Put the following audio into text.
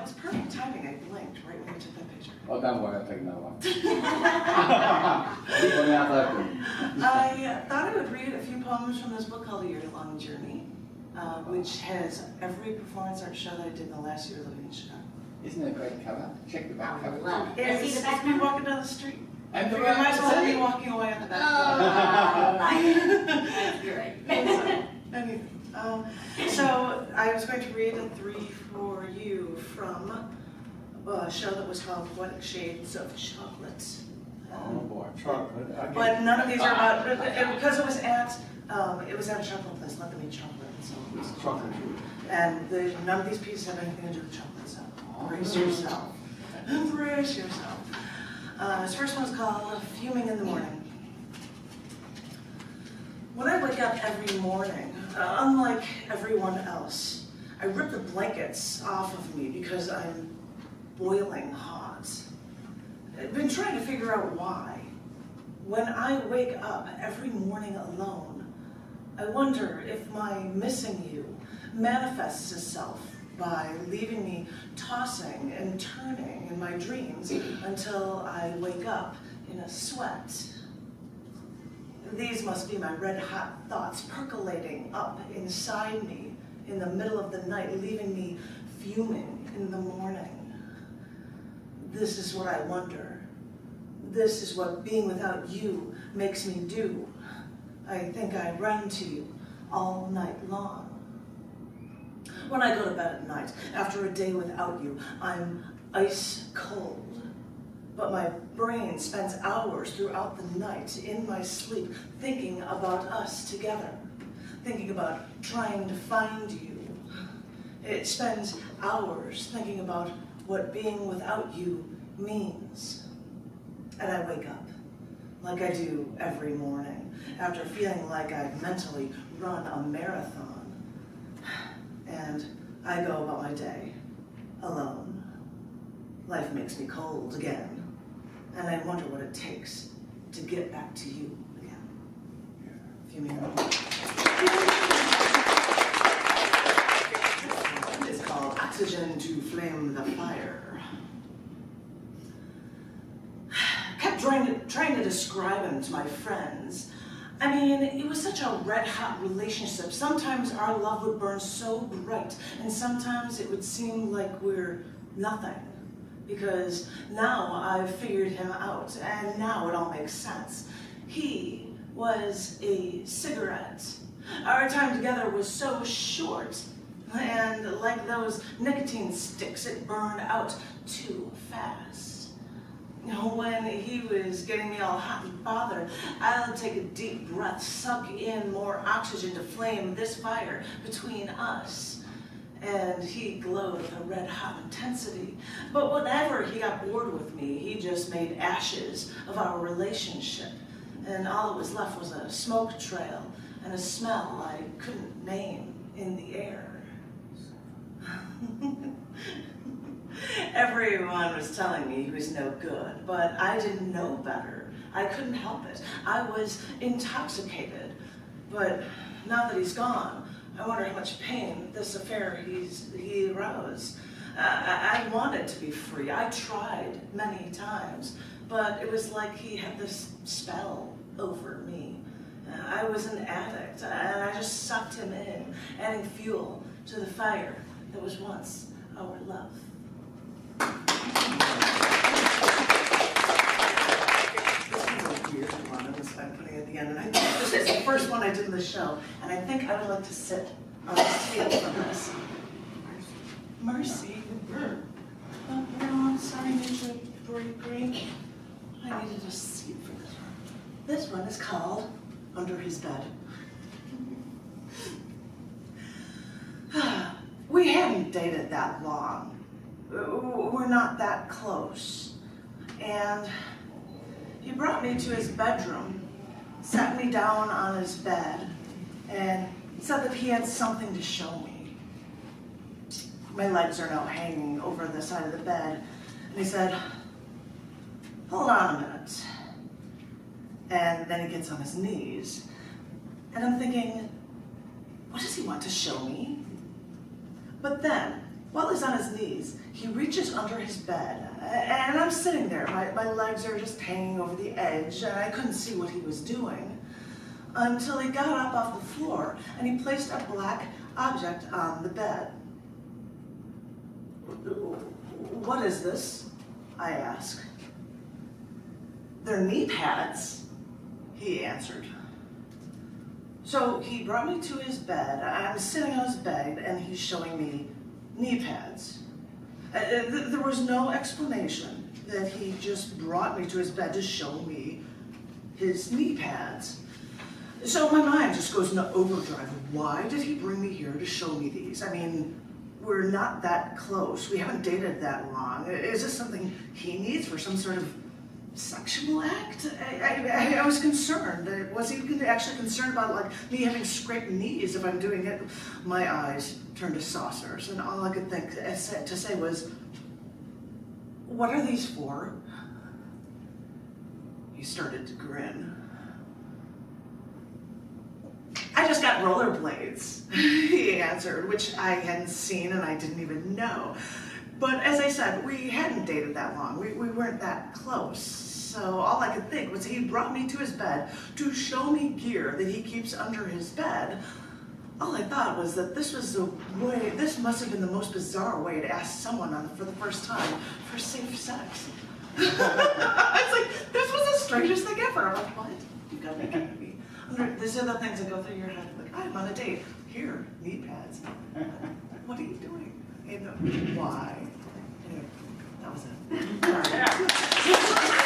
was perfect timing. I blinked right when you took that picture. Oh, don't worry, I'll take another one. I thought I would read a few poems from this book called A Year-Long Journey, which has every performance art show that I did in the last year living in Chicago. Isn't it a great cover? Check the back cover. Love. It's me walking down the street. And the You might as well be walking away at the back. Oh, that's great. Anyway, so I was going to read 3 for you from a show that was called Poetic Shades of Chocolate. Oh boy, chocolate. Okay. But none of these are about, because it was at a chocolate place, let them eat chocolate. So it was Chocolate. And none of these pieces have anything to do with chocolate, so brace yourself. Brace yourself. This first one's called Fuming in the Morning. When I wake up every morning, unlike everyone else, I rip the blankets off of me because I'm boiling hot. I've been trying to figure out why. When I wake up every morning alone, I wonder if my missing you manifests itself by leaving me tossing and turning in my dreams until I wake up in a sweat. These must be my red-hot thoughts percolating up inside me in the middle of the night, leaving me fuming in the morning. This is what I wonder. This is what being without you makes me do. I think I run to you all night long. When I go to bed at night, after a day without you, I'm ice cold. But my brain spends hours throughout the night in my sleep thinking about us together, thinking about trying to find you. It spends hours thinking about what being without you means. And I wake up, like I do every morning, after feeling like I've mentally run a marathon. And I go about my day, alone. Life makes me cold again. And I wonder what it takes to get back to you again. Fuming. It's called Oxygen to Flame the Fire. Kept trying to describe him to my friends. I mean, it was such a red-hot relationship. Sometimes our love would burn so bright, and sometimes it would seem like we're nothing. Because now I've figured him out, and now it all makes sense. He was a cigarette. Our time together was so short, and like those nicotine sticks, it burned out too fast. You know, when he was getting me all hot and bothered, I'll take a deep breath, suck in more oxygen to flame this fire between us. And he glowed with a red-hot intensity. But whenever he got bored with me, he just made ashes of our relationship. And all that was left was a smoke trail and a smell I couldn't name in the air. Everyone was telling me he was no good, but I didn't know better. I couldn't help it. I was intoxicated. But now that he's gone, I wonder how much pain this affair he aroused. I wanted to be free. I tried many times, but it was like he had this spell over me. I was an addict, and I just sucked him in, adding fuel to the fire that was once our love. This one's a weird one. I'm putting it at the end, and I think this is the first one I did in the show, and I think I would like to sit on this table for this. Mercy. Oh, no, I'm sorry, Ninja Green. I needed a seat for this one. This one is called Under His Bed. We hadn't dated that long. We're not that close. And he brought me to his bedroom, sat me down on his bed, and said that he had something to show me. My legs are now hanging over the side of the bed, and he said, "Hold on a minute." And then he gets on his knees, and I'm thinking, what does he want to show me? But then While he's on his knees, he reaches under his bed, and I'm sitting there. My legs are just hanging over the edge, and I couldn't see what he was doing until he got up off the floor, and he placed a black object on the bed. "What is this?" I asked. "They're knee pads," he answered. So he brought me to his bed. I'm sitting on his bed, and he's showing me knee pads. There was no explanation that he just brought me to his bed to show me his knee pads. So my mind just goes into overdrive. Why did he bring me here to show me these? I mean, we're not that close. We haven't dated that long. Is this something he needs for some sort of sexual act? I was concerned. Was he actually concerned about like me having scraped knees if I'm doing it? My eyes turned to saucers, and all I could think to say was, "What are these for?" He started to grin. "I just got rollerblades," he answered, which I hadn't seen and I didn't even know. But as I said, we hadn't dated that long. We weren't that close. So all I could think was he brought me to his bed to show me gear that he keeps under his bed. All I thought was that this must have been the most bizarre way to ask someone for the first time for safe sex. It's like, this was the strangest thing ever. I'm like, what? You gotta be kidding me. These are the things that go through your head. Like, I'm on a date. Here, knee pads. What are you doing? And why? Anyway, that was it. All right.